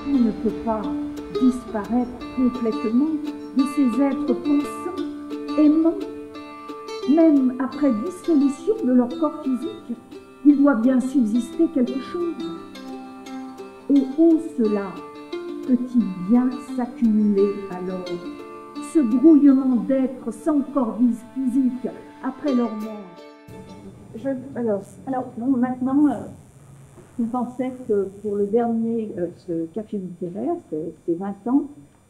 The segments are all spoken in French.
On ne peut pas disparaître complètement de ces êtres pensants, aimants. Même après dissolution de leur corps physique, il doit bien subsister quelque chose. Et où cela peut-il bien s'accumuler alors? Ce brouillement d'êtres sans corps physique après leur mort. Alors bon, maintenant, je pensais que pour le dernier, ce café littéraire, c'est 20 ans,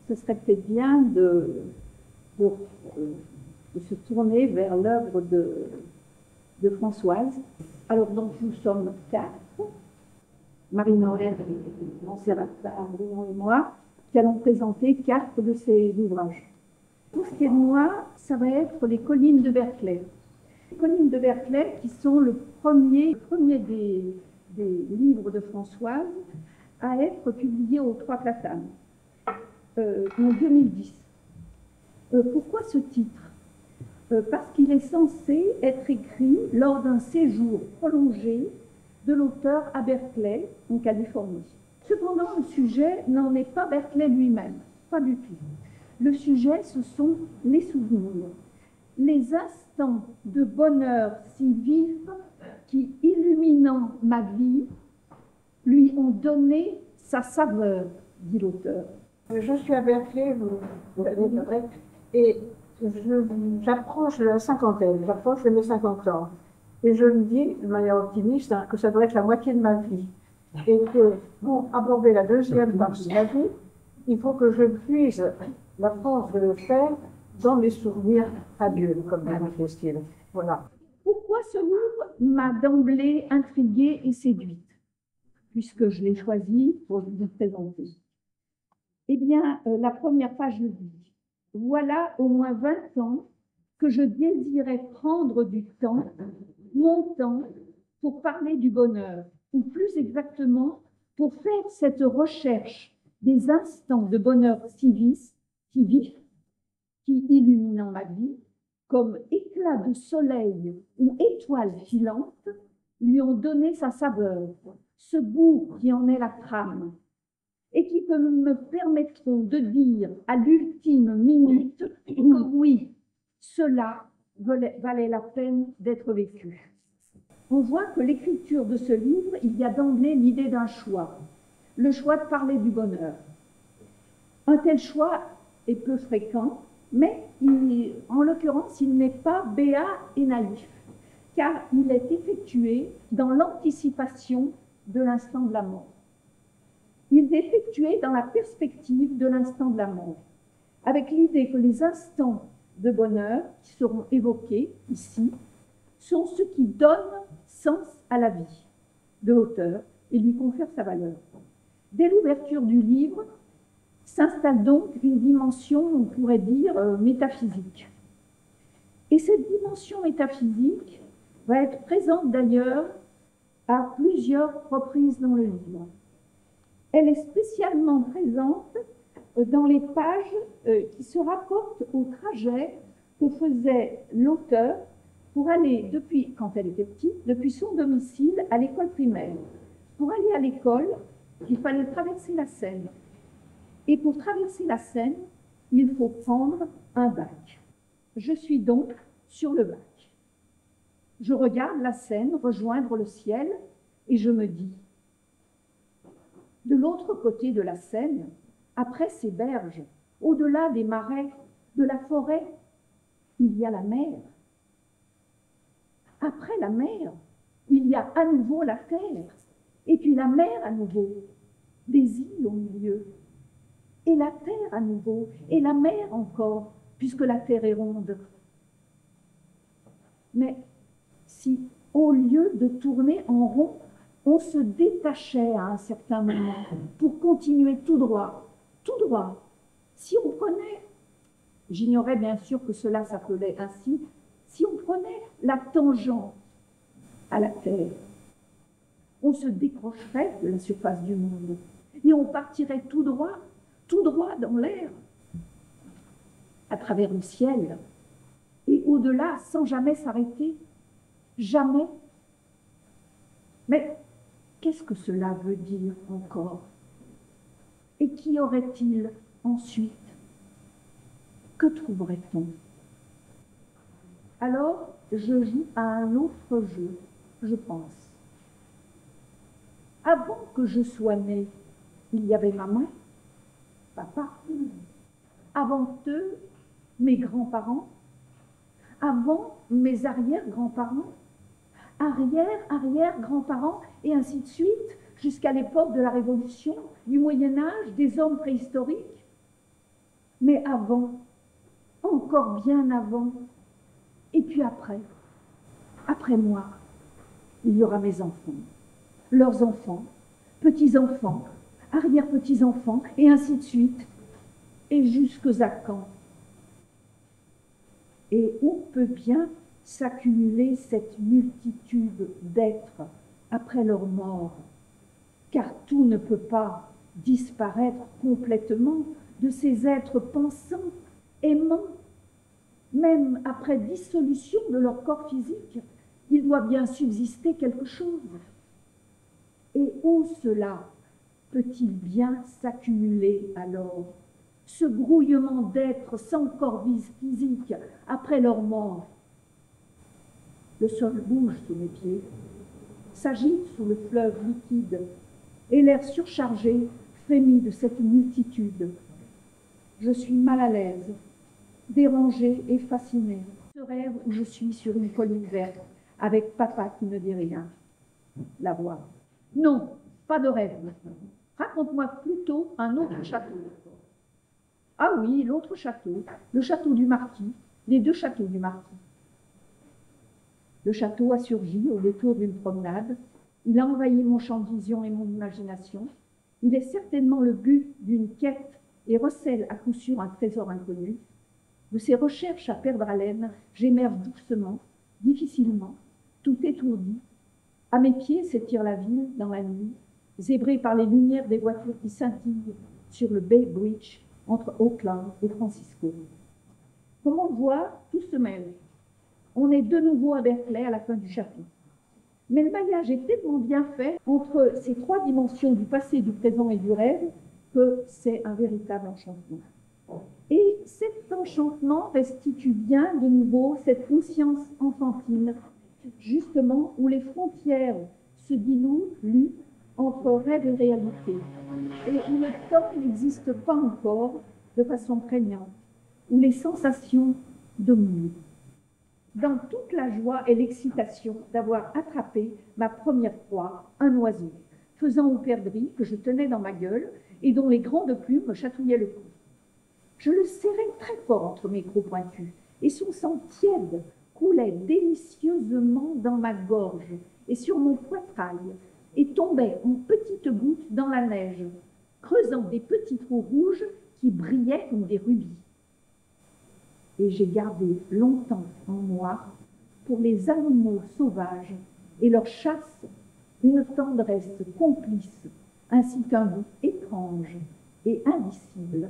ce serait peut-être bien de se tourner vers l'œuvre de Françoise. Alors donc nous sommes 4, Marie-Noël, Montserrat, Bruno et moi, qui allons présenter 4 de ses ouvrages. Pour ce qui est de moi, ça va être les Collines de Berkeley. Les Collines de Berkeley qui sont le premier des livres de Françoise à être publié aux 3 Platanes en 2010. Pourquoi ce titre? Parce qu'il est censé être écrit lors d'un séjour prolongé de l'auteur à Berkeley, en Californie. Cependant, le sujet n'en est pas Berkeley lui-même, pas du tout. Le sujet, ce sont les souvenirs, les instants de bonheur si vifs qui, illuminant ma vie, lui ont donné sa saveur, dit l'auteur. Je suis à Berkeley, et j'approche de la cinquantaine, j'approche de mes 50 ans. Et je me dis, de manière optimiste, que ça doit être la moitié de ma vie. Et que pour aborder la deuxième partie de ma vie, il faut que je puise la force de le faire dans mes souvenirs fabuleux, comme dit Christine. Voilà. Pourquoi ce livre m'a d'emblée intriguée et séduite, puisque je l'ai choisi pour vous présenter? Eh bien, la première page le dit. Voilà au moins 20 ans que je désirais prendre du temps, mon temps, pour parler du bonheur, ou plus exactement, pour faire cette recherche des instants de bonheur si vifs, qui illuminant ma vie, comme éclat de soleil ou étoile filante, lui ont donné sa saveur, ce goût qui en est la trame, et qui me permettront de dire à l'ultime minute que oui, cela valait la peine d'être vécu. On voit que l'écriture de ce livre, il y a d'emblée l'idée d'un choix, le choix de parler du bonheur. Un tel choix est peu fréquent, mais en l'occurrence, il n'est pas béat et naïf, car il est effectué dans l'anticipation de l'instant de la mort. Il est effectué dans la perspective de l'instant de la mort, avec l'idée que les instants de bonheur qui seront évoqués ici sont ceux qui donnent sens à la vie de l'auteur et lui confèrent sa valeur. Dès l'ouverture du livre, s'installe donc une dimension, on pourrait dire, métaphysique. Et cette dimension métaphysique va être présente d'ailleurs à plusieurs reprises dans le livre. Elle est spécialement présente dans les pages qui se rapportent au trajet que faisait l'auteur pour aller, quand elle était petite, depuis son domicile à l'école primaire. Pour aller à l'école, il fallait traverser la Seine. Et pour traverser la Seine, il faut prendre un bac. Je suis donc sur le bac. Je regarde la Seine rejoindre le ciel et je me dis, de l'autre côté de la Seine, après ces berges, au-delà des marais, de la forêt, il y a la mer. Après la mer, il y a à nouveau la terre, et puis la mer à nouveau, des îles au milieu, et la terre à nouveau, et la mer encore, puisque la terre est ronde. Mais si, au lieu de tourner en rond, on se détachait à un certain moment pour continuer tout droit, si on prenait, j'ignorais bien sûr que cela s'appelait ainsi, si on prenait la tangente à la terre, on se décrocherait de la surface du monde et on partirait tout droit dans l'air, à travers le ciel, et au-delà sans jamais s'arrêter, jamais. Mais Qu'est-ce que cela veut dire encore? Et qu'y aurait-il ensuite? Que trouverait-on? Alors, je joue à un autre jeu, je pense. Avant que je sois née, il y avait maman, papa. Avant eux, mes grands-parents. Avant, mes arrière-grands-parents. Arrière-arrière-grands-parents, et ainsi de suite, jusqu'à l'époque de la Révolution, du Moyen-Âge, des hommes préhistoriques. Mais avant, encore bien avant, et puis après moi, il y aura mes enfants, leurs enfants, petits-enfants, arrière-petits-enfants, et ainsi de suite, et jusqu'à quand? Et où peut bien s'accumuler cette multitude d'êtres après leur mort? Car tout ne peut pas disparaître complètement de ces êtres pensants, aimants. Même après dissolution de leur corps physique, il doit bien subsister quelque chose. Et où cela peut-il bien s'accumuler alors? Ce grouillement d'êtres sans corps physique après leur mort. Le sol bouge sous mes pieds, s'agite sous le fleuve liquide, et l'air surchargé frémit de cette multitude. Je suis mal à l'aise, dérangée et fascinée. Ce rêve où je suis sur une colline verte, avec papa qui ne dit rien. La voix. Non, pas de rêve maintenant. Raconte-moi plutôt un autre château. Ah oui, l'autre château, le château du marquis, les deux châteaux du marquis. Le château a surgi au détour d'une promenade. Il a envahi mon champ de vision et mon imagination. Il est certainement le but d'une quête et recèle à coup sûr un trésor inconnu. De ces recherches à perdre haleine, j'émerge doucement, difficilement, tout étourdi. À mes pieds s'étire la ville dans la nuit, zébrée par les lumières des voitures qui scintillent sur le Bay Bridge entre Auckland et Francisco. Comme on le voit, tout se mêle. On est de nouveau à Berkeley à la fin du chapitre. Mais le maillage est tellement bien fait entre ces trois dimensions du passé, du présent et du rêve que c'est un véritable enchantement. Et cet enchantement restitue bien de nouveau cette conscience enfantine, justement où les frontières se diluent entre rêve et réalité, et où le temps n'existe pas encore de façon prégnante, où les sensations dominent. Dans toute la joie et l'excitation d'avoir attrapé ma première proie, un oiseau, faisant aux perdrix que je tenais dans ma gueule et dont les grandes plumes me chatouillaient le cou. Je le serrais très fort entre mes crocs pointus, et son sang tiède coulait délicieusement dans ma gorge et sur mon poitrail, et tombait en petites gouttes dans la neige, creusant des petits trous rouges qui brillaient comme des rubis. Et j'ai gardé longtemps en moi, pour les animaux sauvages et leur chasse, une tendresse complice, ainsi qu'un goût étrange et indicible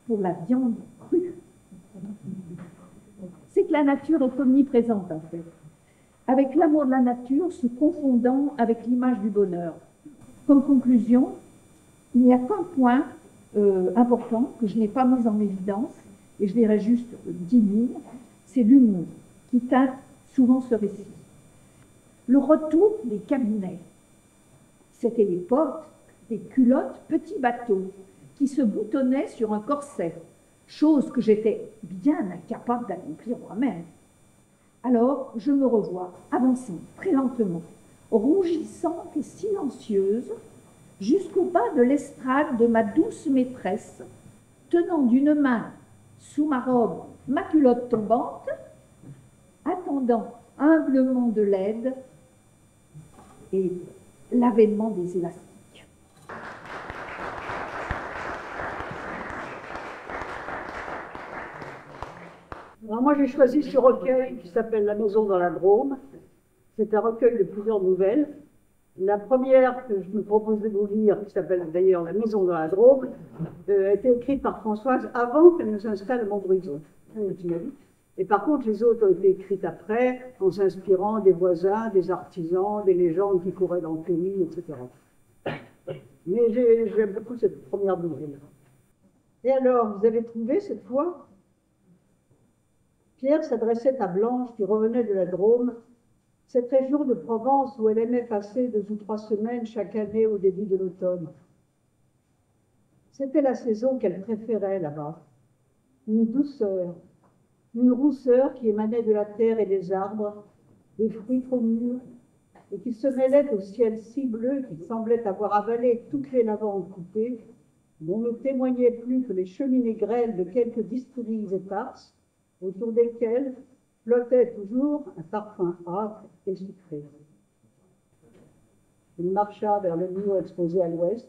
pour la viande crue. C'est que la nature est omniprésente en fait, avec l'amour de la nature se confondant avec l'image du bonheur. Comme conclusion, il n'y a qu'un point important que je n'ai pas mis en évidence, et je dirais juste 10 lignes, c'est l'humour qui teinte souvent ce récit. Le retour des cabinets, c'était l'époque des culottes petits bateaux qui se boutonnaient sur un corset, chose que j'étais bien incapable d'accomplir moi-même. Alors, je me revois avançant très lentement, rougissante et silencieuse, jusqu'au bas de l'estrade de ma douce maîtresse, tenant d'une main sous ma robe ma culotte tombante, attendant humblement de l'aide et l'avènement des élastiques. Alors moi j'ai choisi ce recueil qui s'appelle La Maison dans la Drôme. C'est un recueil de plusieurs nouvelles. La première que je me propose de vous lire, qui s'appelle d'ailleurs La Maison dans la Drôme, a été écrite par Françoise avant qu'elle ne s'installe à Montbrison. Et par contre, les autres ont été écrites après, en s'inspirant des voisins, des artisans, des légendes qui couraient dans le pays, etc. Mais j'aime beaucoup cette première nouvelle. Et alors, vous avez trouvé cette fois? Pierre s'adressait à Blanche, qui revenait de la Drôme, cette région de Provence où elle aimait passer 2 ou 3 semaines chaque année au début de l'automne. C'était la saison qu'elle préférait là-bas. Une douceur, une rousseur qui émanait de la terre et des arbres, des fruits trop mûrs, et qui se mêlait au ciel si bleu qu'il semblait avoir avalé toutes les lavandes coupées, dont ne témoignaient plus que les cheminées grêles de quelques distilleries éparses, autour desquelles flottait toujours un parfum âpre et sucré. Il marcha vers le mur exposé à l'ouest.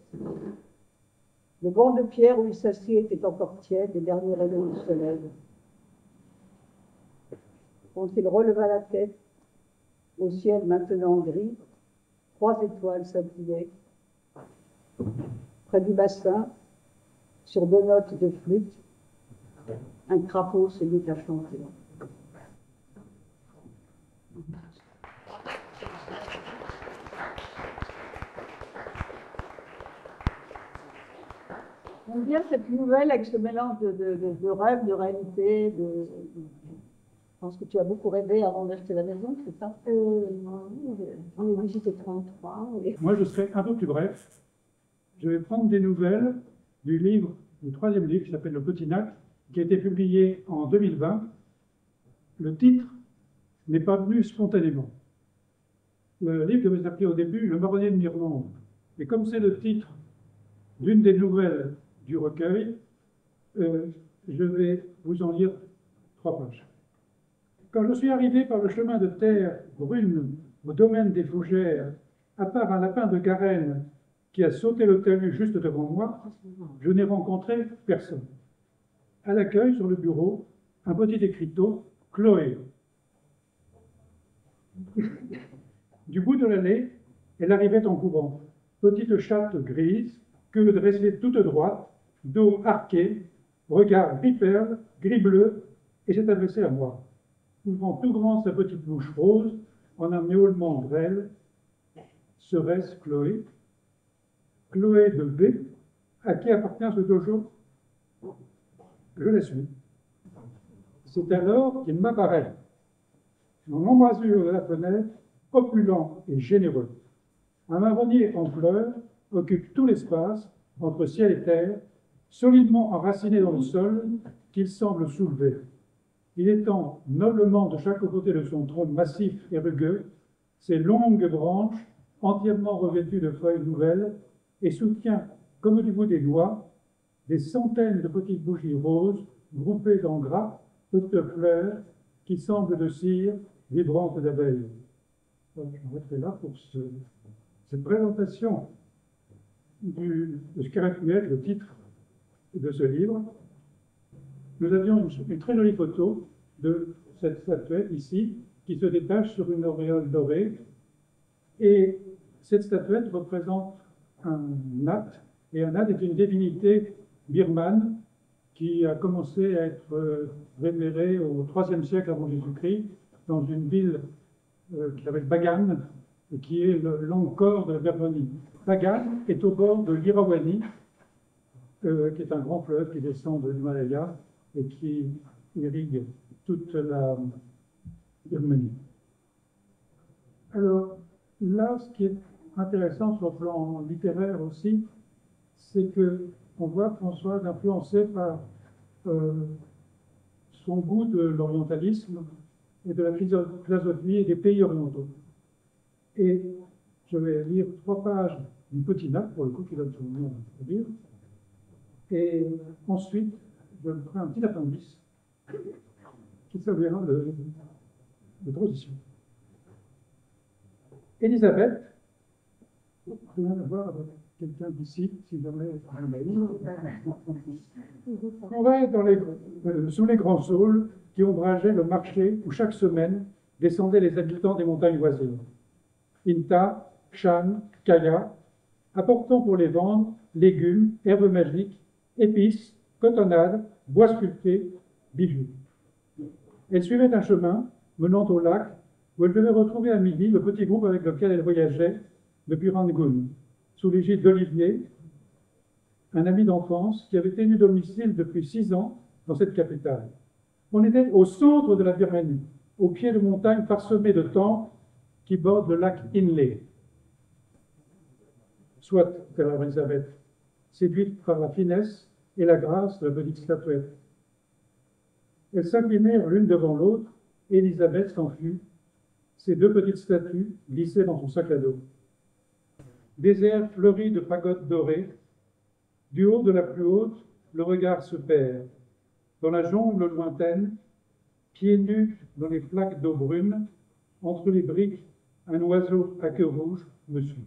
Le banc de pierre où il s'assied était encore tiède des derniers rayons du soleil. Quand il releva la tête, au ciel maintenant gris, 3 étoiles scintillaient. Près du bassin, sur 2 notes de flûte, un crapaud se mit à chanter. J'aime bien cette nouvelle avec ce mélange de rêve, de réalité. Je pense que tu as beaucoup rêvé avant d'acheter la maison, c'est ça? On est visité 33. Moi, je serai un peu plus bref. Je vais prendre des nouvelles du livre, du 3e livre, qui s'appelle Le Petit Nac, qui a été publié en 2020. Le titre n'est pas venu spontanément. Le livre devait s'appeler au début Le Marronnier de Mirmande. Et comme c'est le titre d'une des nouvelles du recueil, je vais vous en lire 3 pages. Quand je suis arrivé par le chemin de terre brune au domaine des Fougères, à part un lapin de Garenne qui a sauté le talus juste devant moi, je n'ai rencontré personne. À l'accueil, sur le bureau, un petit écriteau, Chloé. Du bout de l'allée, elle arrivait en courant, petite chatte grise, queue dressée toute droite, dos arqué, regard gris-perle, gris-bleu, et s'est adressée à moi, ouvrant tout grand sa petite bouche rose en un miaulement grêle. Serait-ce Chloé? Chloé de B, à qui appartient ce dojo? Je la suis. C'est alors qu'il m'apparaît, dans l'embrasure de la fenêtre, opulent et généreux. Un marronnier en fleurs occupe tout l'espace entre ciel et terre, solidement enraciné dans le sol qu'il semble soulever. Il étend noblement de chaque côté de son tronc massif et rugueux ses longues branches entièrement revêtues de feuilles nouvelles et soutient, comme du bout des doigts, des centaines de petites bougies roses groupées en grappes, petites fleurs qui semblent de cire vibrantes d'abeilles. Je m'arrêterai là pour cette présentation de ce qu'aurait pu être le titre de ce livre. Nous avions une très jolie photo de cette statuette ici, qui se détache sur une auréole dorée. Et cette statuette représente un nat, et un nat est une divinité birmane qui a commencé à être vénérée au IIIe siècle avant Jésus-Christ, dans une ville qui s'appelle Bagan, qui est l'Angkor de la Birmanie. Bagan est au bord de l'Irrawaddy, qui est un grand fleuve qui descend de l'Himalaya et qui irrigue toute la Birmanie. Alors là, ce qui est intéressant sur le plan littéraire aussi, c'est qu'on voit Françoise influencée par son goût de l'orientalisme et de la philosophie et des pays orientaux. Et je vais lire 3 pages d'une petite nappe, pour le coup, qui donne son nom au livre. Et ensuite, je ferai un petit appendice qui servira de transition. Élisabeth, rien à voir avec quelqu'un d'ici, si jamais. On va sous les grands saules qui ombrageaient le marché où chaque semaine descendaient les habitants des montagnes voisines. Inta, Shan, Kaya, apportant pour les vendre légumes, herbes magiques, épices, cotonnades, bois sculptés, bijoux. Elle suivait un chemin menant au lac où elle devait retrouver à midi le petit groupe avec lequel elle voyageait depuis Rangoon, sous l'égide d'Olivier, un ami d'enfance qui avait tenu domicile depuis 6 ans dans cette capitale. On était au centre de la Birmanie, au pied de montagnes parsemées de temples qui bordent le lac Inle. Soit, dit Elisabeth, séduite par la finesse et la grâce de la petite statuette. Elles s'inclinèrent l'une devant l'autre, et Elisabeth s'enfuit. Ces 2 petites statues glissaient dans son sac à dos. Désert fleuri de pagodes dorées, du haut de la plus haute, le regard se perd. Dans la jungle lointaine, pieds nus dans les flaques d'eau brune, entre les briques, un oiseau à queue rouge me suit.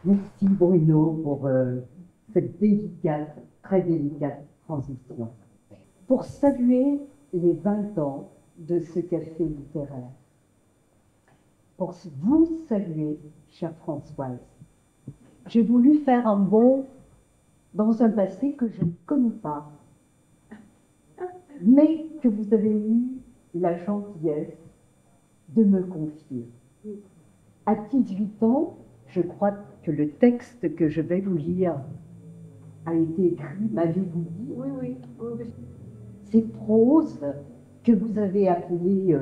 Merci Bruno pour cette délicate, très délicate transition. Pour saluer les 20 ans de ce café littéraire, pour vous saluer, chère Françoise, j'ai voulu faire un bond dans un passé que je ne connais pas, mais que vous avez eu la gentillesse de me confier. À 18 ans, je crois que le texte que je vais vous lire a été écrit, m'avez-vous dit? Oui. Ces proses que vous avez appelées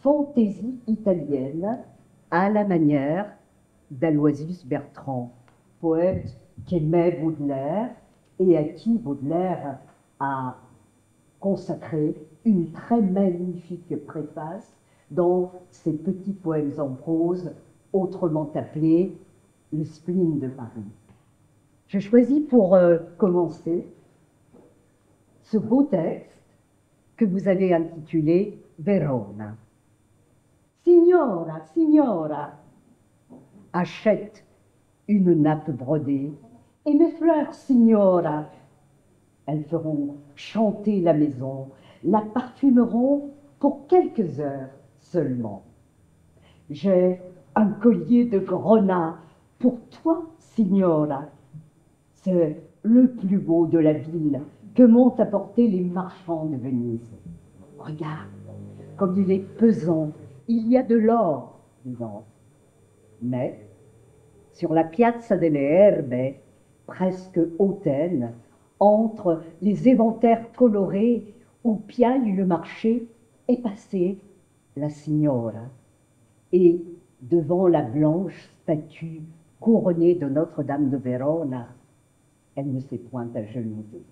fantaisie italienne à la manière d'Aloysius Bertrand, poète qu'aimait Baudelaire et à qui Baudelaire a consacré une très magnifique préface dans ses petits poèmes en prose, autrement appelés le spleen de Paris. Je choisis pour commencer ce beau texte que vous avez intitulé Verona. Signora, signora, achète une nappe brodée et mes fleurs, signora. Elles feront chanter la maison, la parfumeront pour quelques heures seulement. J'ai un collier de grenat pour toi, signora. C'est le plus beau de la ville que m'ont apporté les marchands de Venise. Regarde, comme il est pesant, il y a de l'or dedans. Mais sur la Piazza delle Erbe, presque hautaine, entre les éventaires colorés où piaille le marché, est passée la signora. Et devant la blanche statue couronnée de Notre-Dame de Verona, elle ne s'est point agenouillée.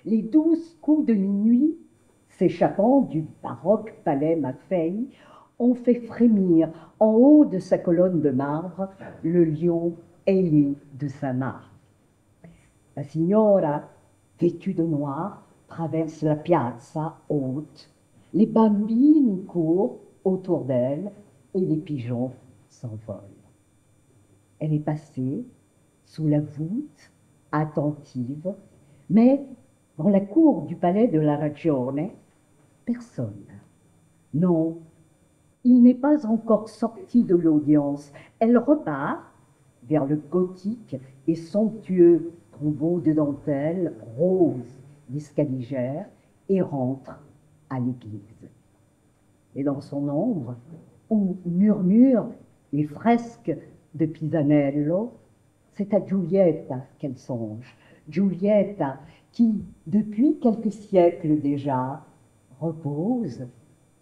Les 12 coups de minuit, s'échappant du baroque palais Maffei, ont fait frémir en haut de sa colonne de marbre le lion ailé de Saint-Marc. La signora, vêtue de noir, traverse la piazza haute. Les bambini courent autour d'elle et les pigeons s'envolent. Elle est passée sous la voûte, attentive, mais dans la cour du palais de la Ragione, personne. Non, il n'est pas encore sorti de l'audience. Elle repart vers le gothique et somptueux tombeau de dentelle rose d'escaligère et rentre à l'église. Et dans son ombre, où murmurent les fresques de Pisanello, c'est à Giulietta qu'elle songe. Giulietta qui, depuis quelques siècles déjà, repose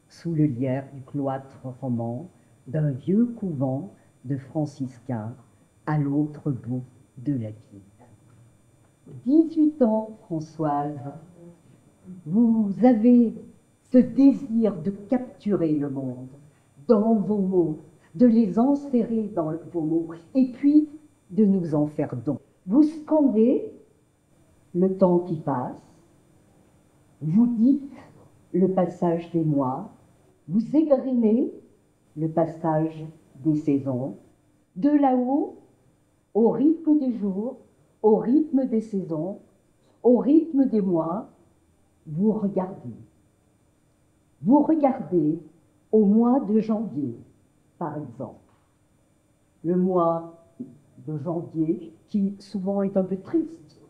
sous le lierre du cloître roman d'un vieux couvent de franciscains à l'autre bout de la ville. 18 ans, Françoise, vous avez ce désir de capturer le monde dans vos mots, de les enserrer dans vos mots, et puis de nous en faire don. Vous scandez le temps qui passe, vous dites le passage des mois, vous égrenez le passage des saisons, de là-haut, au rythme des jours, au rythme des saisons, au rythme des mois, vous regardez. Vous regardez au mois de janvier, par exemple. Le mois de janvier, qui souvent est un peu triste.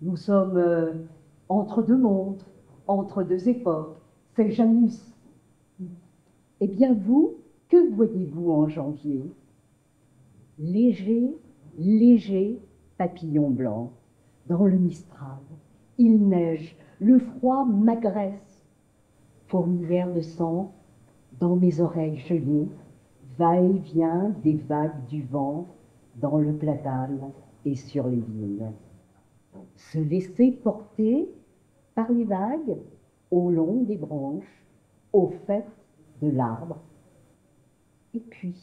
Nous sommes entre deux mondes, entre deux époques. C'est Janus. Eh bien, vous, que voyez-vous en janvier? Léger, léger papillon blanc. Dans le Mistral, il neige, le froid m'agresse. Fourmilière de sang, dans mes oreilles gelées, va-et-vient des vagues du vent, dans le platane et sur les vignes. Se laisser porter par les vagues, au long des branches, au fait de l'arbre. Et puis,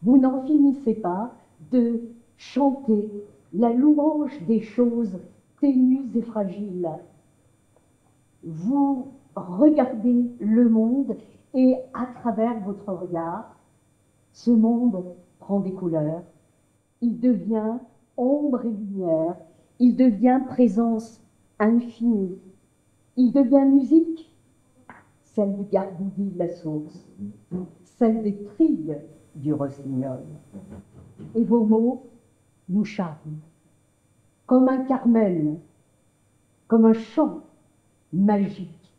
vous n'en finissez pas de chanter la louange des choses ténues et fragiles. Vous regardez le monde et à travers votre regard, ce monde prend des couleurs. Il devient ombre et lumière. Il devient présence infinie. Il devient musique, celle du gargouillis de la source, celle des trilles du rossignol. Et vos mots nous charment, comme un Carmen, comme un chant magique.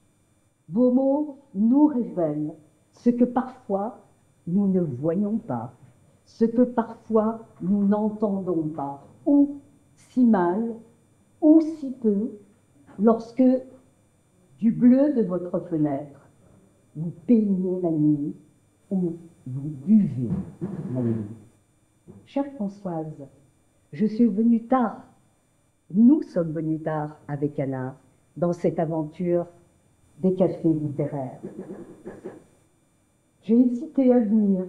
Vos mots nous révèlent ce que parfois nous ne voyons pas, ce que parfois nous n'entendons pas, ou si mal, ou si peu, lorsque du bleu de votre fenêtre, vous peignez la nuit ou vous buvez la nuit. Chère Françoise, je suis venue tard, nous sommes venus tard avec Alain dans cette aventure des cafés littéraires. J'ai hésité à venir.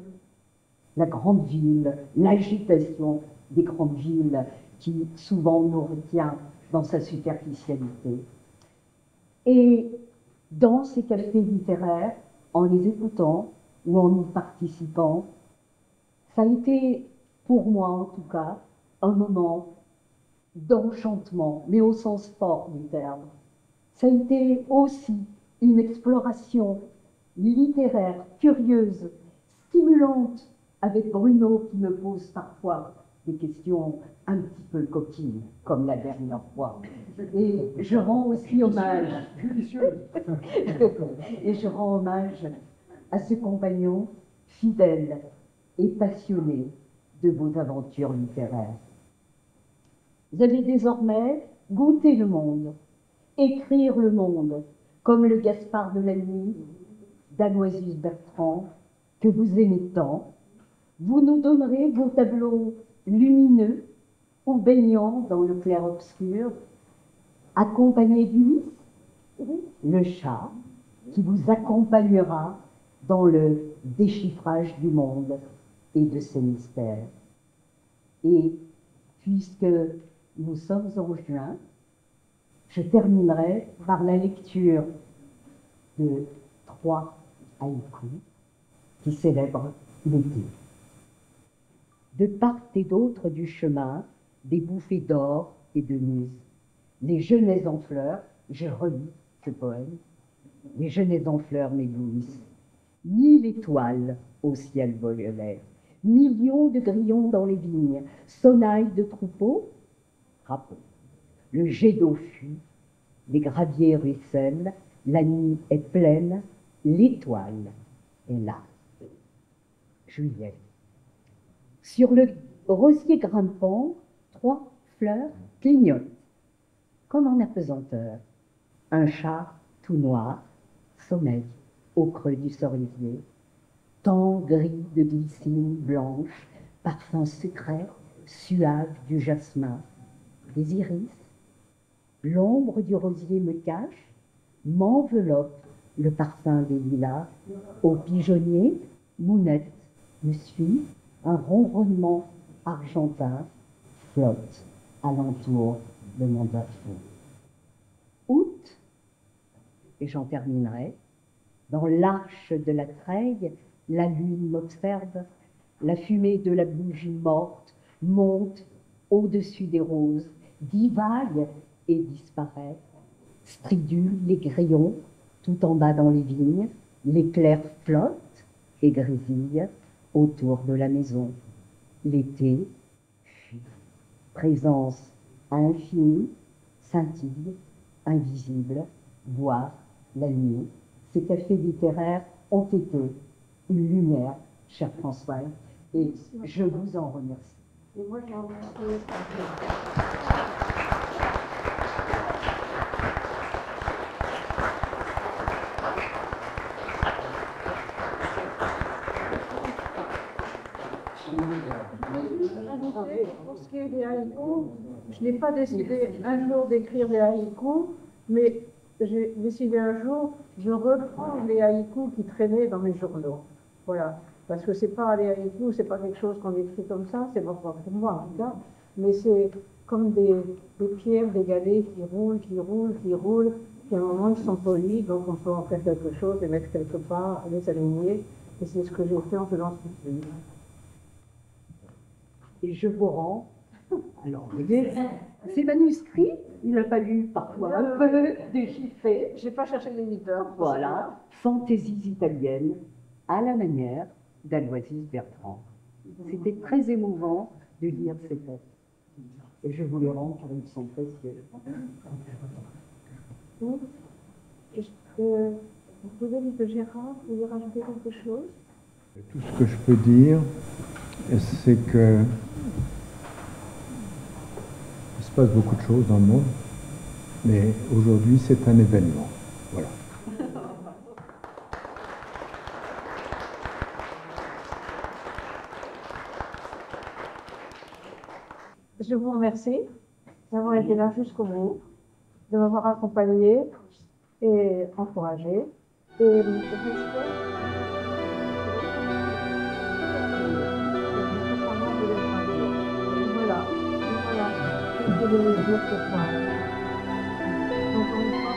La grande ville, l'agitation des grandes villes qui souvent nous retient dans sa superficialité. Et dans ces cafés littéraires, en les écoutant ou en y participant, ça a été, pour moi en tout cas, un moment d'enchantement, mais au sens fort du terme. Ça a été aussi une exploration littéraire, curieuse, stimulante, avec Bruno qui me pose parfois des questions un petit peu coquines, comme la dernière fois. Et je rends aussi hommage. Et je rends hommage à ce compagnon fidèle et passionné de vos aventures littéraires. Vous allez désormais goûter le monde, écrire le monde, comme le Gaspard de la nuit d'Aloysius Bertrand, que vous aimez tant. Vous nous donnerez vos tableaux lumineux ou baignant dans le clair-obscur, accompagnés d'Ulysse, le chat, qui vous accompagnera dans le déchiffrage du monde et de ses mystères. Et puisque nous sommes en juin, je terminerai par la lecture de 3 haïkus qui célèbrent l'été. De part et d'autre du chemin, des bouffées d'or et de muse. Les genêts en fleurs, je relis ce poème, les genêts en fleurs m'éblouissent. 1000 étoiles au ciel violet, millions de grillons dans les vignes, sonnailles de troupeaux, rapport. Le jet d'eau fuit, les graviers ruissellent, la nuit est pleine, l'étoile est là. Juillet. Sur le rosier grimpant, 3 fleurs clignotent, comme en apesanteur. Un chat tout noir sommeille au creux du cerisier, temps gris de glycine blanche, parfum secret, suave du jasmin, des iris. L'ombre du rosier me cache, m'enveloppe le parfum des lilas. Au pigeonnier, Mounette me suit, un ronronnement argentin flotte alentour de mon berceau. Août, et j'en terminerai, dans l'arche de la treille, la lune m'observe, la fumée de la bougie morte monte au-dessus des roses, divague et disparaît, stridule les grillons tout en bas dans les vignes, l'éclair flotte, et grésille autour de la maison. L'été, présence infinie, scintille, invisible, voire la nuit. Ces cafés littéraires ont été une lumière, chère Françoise, et je vous en remercie. Et moi, je m'en remercie. Pour ce qui est des haïkus, je n'ai pas décidé un jour d'écrire des haïkus, mais j'ai décidé un jour de reprendre les haïkus qui traînaient dans mes journaux. Voilà. Parce que c'est pas les haïkus, c'est pas quelque chose qu'on écrit comme ça, c'est pas pour moi en tout cas, mais c'est comme des pierres, des galets qui roulent, qui roulent, qui roulent, puis à un moment ils sont polis, donc on peut en faire quelque chose, les mettre quelque part, les aligner, et c'est ce que j'ai fait en faisant ce livre. Et je vous rends, alors vous voyez, ces manuscrits, il a fallu parfois un peu déchiffrer. J'ai pas cherché l'éditeur. Voilà, fantaisies italiennes à la manière d'Aloysius Bertrand. C'était très émouvant de lire ces textes. Et je vous les rends car ils sont précieux. Oui. Vous pouvez dire de Gérard, vous voulez rajouter quelque chose? Tout ce que je peux dire, c'est que il se passe beaucoup de choses dans le monde, mais aujourd'hui c'est un événement. Voilà. Je vous remercie d'avoir été là jusqu'au bout, de m'avoir accompagné et encouragé. Et voilà. Je voulais dire ce soir. Encore une fois,